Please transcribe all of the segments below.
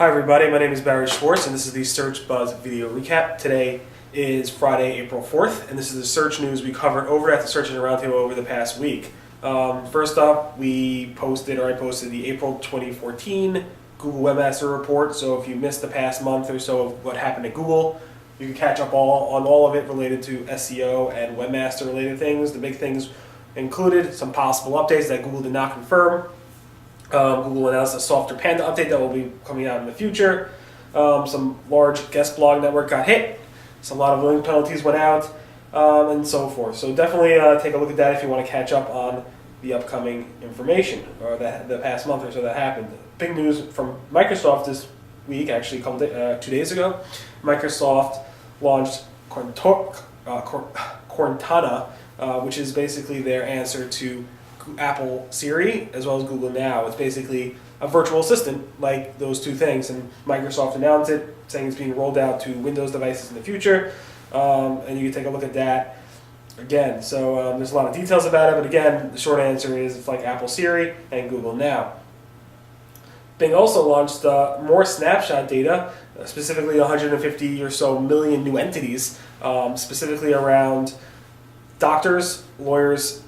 Hi everybody, my name is Barry Schwartz and this is the Search Buzz video recap. Today is Friday, April 4th, and this is the search news we covered over at the Search Engine Roundtable over the past week. First up, I posted the April 2014 Google Webmaster Report, so if you missed the past month or so of what happened at Google, you can catch up on all of it related to SEO and Webmaster related things. The big things included some possible updates that Google did not confirm. Google announced a Softer Panda update that will be coming out in the future. Some large guest blog network got hit. So a lot of link penalties went out, and so forth. So definitely take a look at that if you want to catch up on the upcoming information, or the past month or so that happened. Big news from Microsoft this week, actually a couple 2 days ago. Microsoft launched Cortana, which is basically their answer to Apple Siri as well as Google Now. It's basically a virtual assistant like those two things, and Microsoft announced it, saying it's being rolled out to Windows devices in the future, and you can take a look at that again. So there's a lot of details about it, but again, the short answer is it's like Apple Siri and Google Now. Bing also launched more snapshot data, specifically 150 or so million new entities, specifically around doctors, lawyers,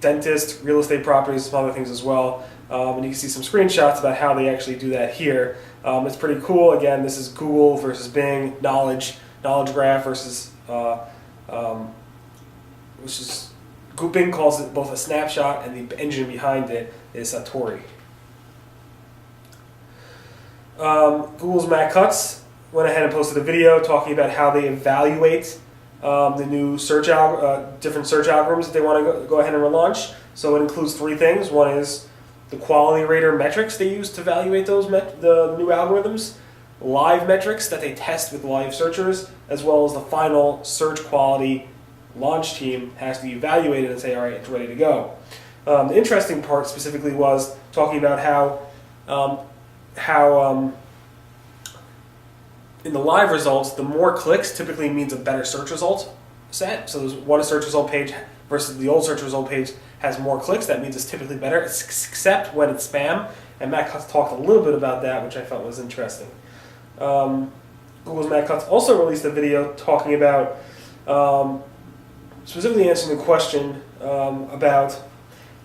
dentists, real estate properties, some other things as well. And you can see some screenshots about how they actually do that here. It's pretty cool. Again, this is Google versus Bing, knowledge graph versus, Bing calls it both a snapshot, and the engine behind it is Satori. Google's Matt Cutts went ahead and posted a video talking about how they evaluate the new different search algorithms that they want to go ahead and relaunch. So it includes three things. One is the quality rater metrics they use to evaluate the new algorithms, live metrics that they test with live searchers, as well as the final search quality launch team has to be evaluated and say, all right, it's ready to go. The interesting part specifically was talking about how in the live results, the more clicks typically means a better search result set. So there's one search result page versus the old search result page has more clicks. That means it's typically better, except when it's spam. And Matt Cutts talked a little bit about that, which I felt was interesting. Google's Matt Cutts also released a video talking about, specifically answering the question about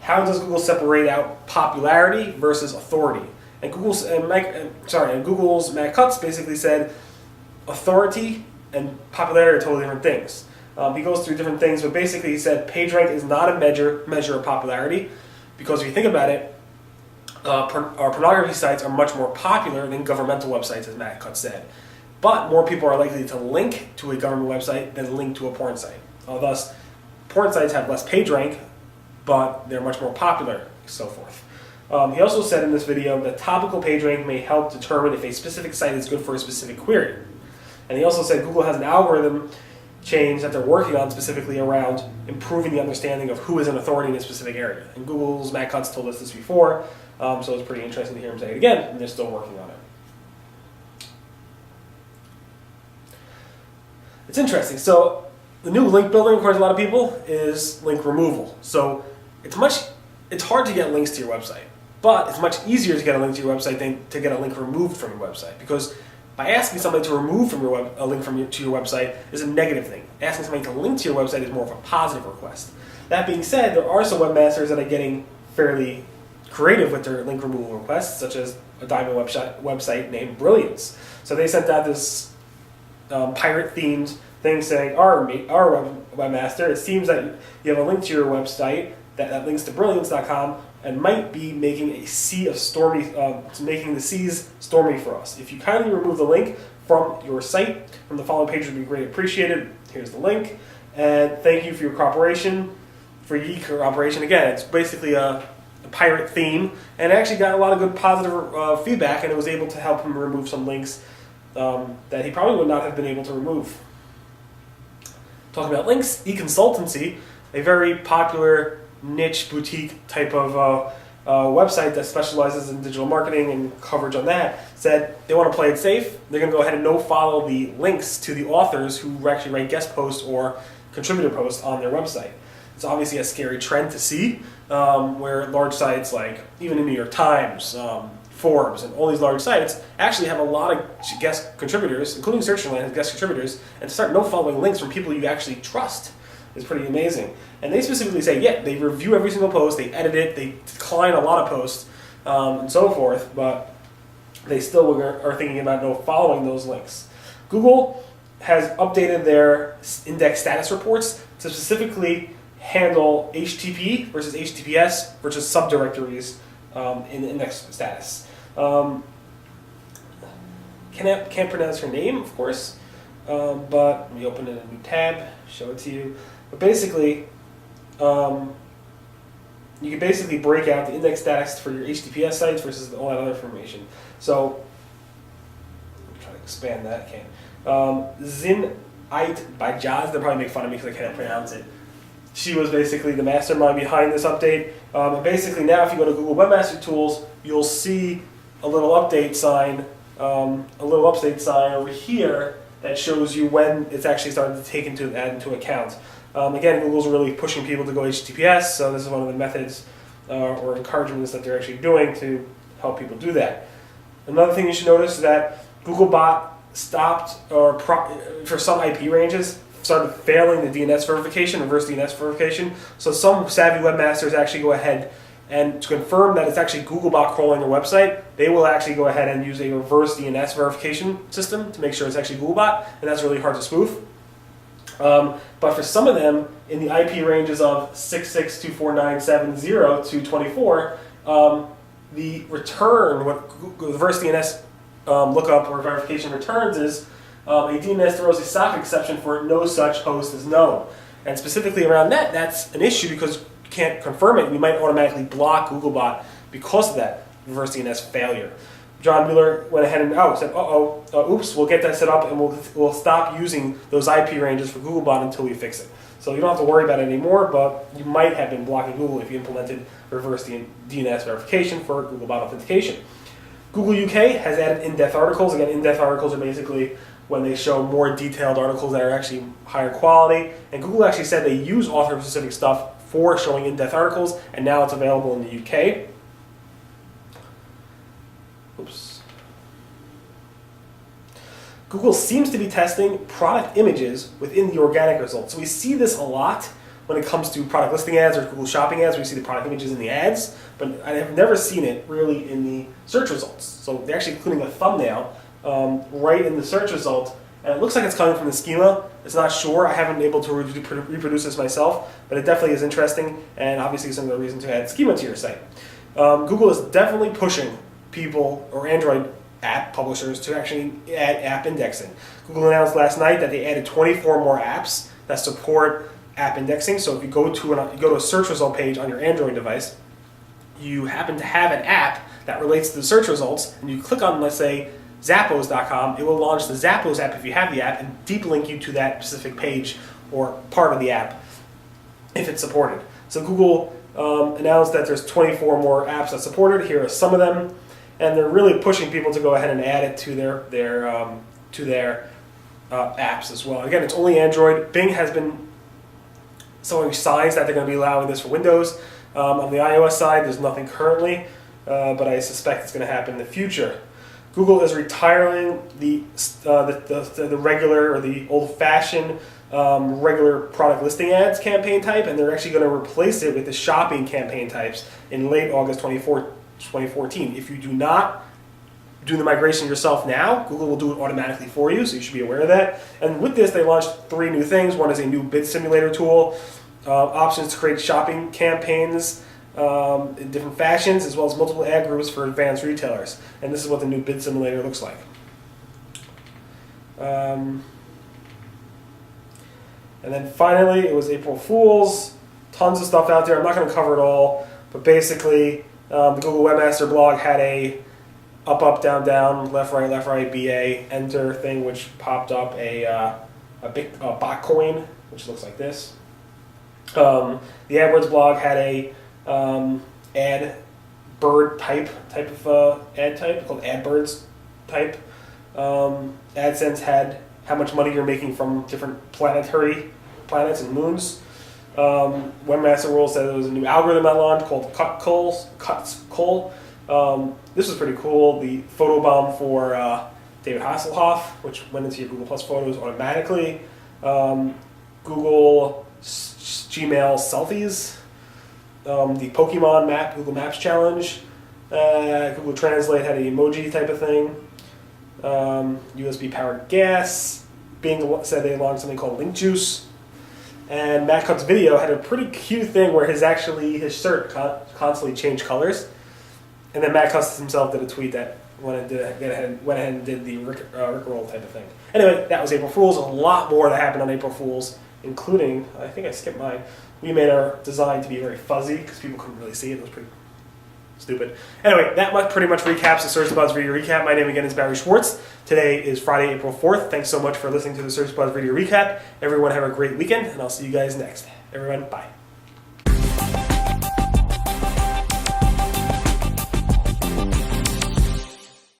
how does Google separate out popularity versus authority. And Google's Matt Cutts basically said authority and popularity are totally different things. He goes through different things, but basically he said PageRank is not a measure of popularity, because if you think about it, our pornography sites are much more popular than governmental websites, as Matt Cutts said. But more people are likely to link to a government website than link to a porn site. Thus, porn sites have less PageRank, but they're much more popular, so forth. He also said in this video that topical PageRank may help determine if a specific site is good for a specific query. And he also said Google has an algorithm change that they're working on specifically around improving the understanding of who is an authority in a specific area. And Google's Matt Cutts told us this before, so it's pretty interesting to hear him say it again, and they're still working on it. It's interesting. So the new link building, according to a lot of people, is link removal. So it's hard to get links to your website, but it's much easier to get a link to your website than to get a link removed from your website, because by asking somebody to remove a link to your website is a negative thing. Asking somebody to link to your website is more of a positive request. That being said, there are some webmasters that are getting fairly creative with their link removal requests, such as a diamond website named Brilliance. So they sent out this pirate-themed thing saying, our webmaster, it seems that you have a link to your website that links to brilliance.com and might be making a sea of stormy, making the seas stormy for us. If you kindly remove the link from your site, from the following page, would be greatly appreciated. Here's the link, and thank you for your cooperation. Again, it's basically a pirate theme, and it actually got a lot of good positive feedback, and it was able to help him remove some links that he probably would not have been able to remove. Talking about links, eConsultancy, a very popular niche boutique type of website that specializes in digital marketing and coverage on that, said they want to play it safe. They're going to go ahead and no-follow the links to the authors who actually write guest posts or contributor posts on their website. It's obviously a scary trend to see, where large sites like even the New York Times, Forbes and all these large sites actually have a lot of guest contributors, including Search Engine has guest contributors, and to start no-following links from people you actually trust is pretty amazing. And they specifically say, yeah, they review every single post, they edit it, they decline a lot of posts, and so forth, but they still are thinking about no-following those links. Google has updated their index status reports to specifically handle HTTP versus HTTPS versus subdirectories in index status. Can't pronounce her name, of course, but let me open it in a new tab, show it to you. But basically, you can basically break out the index status for your HTTPS sites versus all that other information. So, I'm trying to expand that, I can't. Zin Ait Bajaz, they'll probably make fun of me because I can't pronounce it. She was basically the mastermind behind this update. And basically now if you go to Google Webmaster Tools, you'll see a little update sign over here that shows you when it's actually starting to take add into account. Again, Google's really pushing people to go HTTPS, so this is one of the methods or encouragements that they're actually doing to help people do that. Another thing you should notice is that Googlebot stopped, or for some IP ranges, started failing the DNS verification, reverse DNS verification. So some savvy webmasters actually go ahead and to confirm that it's actually Googlebot crawling their website, they will actually go ahead and use a reverse DNS verification system to make sure it's actually Googlebot, and that's really hard to spoof. But for some of them, in the IP ranges of 66.249.70 to 24, the return, what Google reverse DNS lookup or verification returns is a DNS throws a socket exception for no such host is known. And specifically around that, that's an issue because you can't confirm it. We might automatically block Googlebot because of that reverse DNS failure. John Mueller went ahead and said, oops, we'll get that set up and we'll stop using those IP ranges for Googlebot until we fix it. So you don't have to worry about it anymore, but you might have been blocking Google if you implemented reverse DNS verification for Googlebot authentication. Google UK has added in-depth articles. Again, in-depth articles are basically when they show more detailed articles that are actually higher quality. And Google actually said they use author-specific stuff for showing in-depth articles, and now it's available in the UK. Oops. Google seems to be testing product images within the organic results. So we see this a lot when it comes to product listing ads or Google Shopping ads. We see the product images in the ads, but I have never seen it really in the search results. So they're actually including a thumbnail right in the search result, and it looks like it's coming from the schema. It's not sure. I haven't been able to reproduce this myself, but it definitely is interesting, and obviously it's another reason to add schema to your site. Google is definitely pushing people or Android app publishers to actually add app indexing. Google announced last night that they added 24 more apps that support app indexing. So if you go to a search result page on your Android device, you happen to have an app that relates to the search results, and you click on, let's say, Zappos.com, it will launch the Zappos app if you have the app and deep link you to that specific page or part of the app if it's supported. So Google announced that there's 24 more apps that supported. Here are some of them, and they're really pushing people to go ahead and add it to their apps as well. Again, it's only Android. Bing has been showing signs that they're going to be allowing this for Windows. On the iOS side, there's nothing currently, but I suspect it's going to happen in the future. Google is retiring the regular or the old-fashioned regular product listing ads campaign type, and they're actually going to replace it with the shopping campaign types in late August 2014. If you do not do the migration yourself now, Google will do it automatically for you, so you should be aware of that. And with this, they launched 3 new things. One is a new bid simulator tool, options to create shopping campaigns in different fashions, as well as multiple ad groups for advanced retailers. And this is what the new bid simulator looks like. And then finally, it was April Fool's. Tons of stuff out there. I'm not going to cover it all, but basically, the Google Webmaster blog had a up, down, down, left, right, BA, enter thing, which popped up a bot coin, which looks like this. The AdWords blog had a ad bird type of ad type called AdBirds type. AdSense had how much money you're making from different planets and moons. Webmaster Rules said there was a new algorithm that launched called Cuts Call, This was pretty cool. The photobomb for David Hasselhoff, which went into your Google Plus photos automatically. Google Gmail selfies. The Pokemon map, Google Maps challenge. Google Translate had an emoji type of thing. USB powered gas. Bing said they launched something called Link Juice. And Matt Cutts Video had a pretty cute thing where his shirt constantly changed colors. And then Matt Cutts himself did a tweet that went ahead and did the Rickroll type of thing. Anyway, that was April Fool's. A lot more that happened on April Fool's, including, I think I skipped mine, we made our design to be very fuzzy because people couldn't really see it. It was pretty stupid. Anyway, that pretty much recaps the Search Buzz Video Recap. My name again is Barry Schwartz. Today is Friday, April 4th. Thanks so much for listening to the Search Buzz Video Recap. Everyone have a great weekend, and I'll see you guys next. Everyone, bye.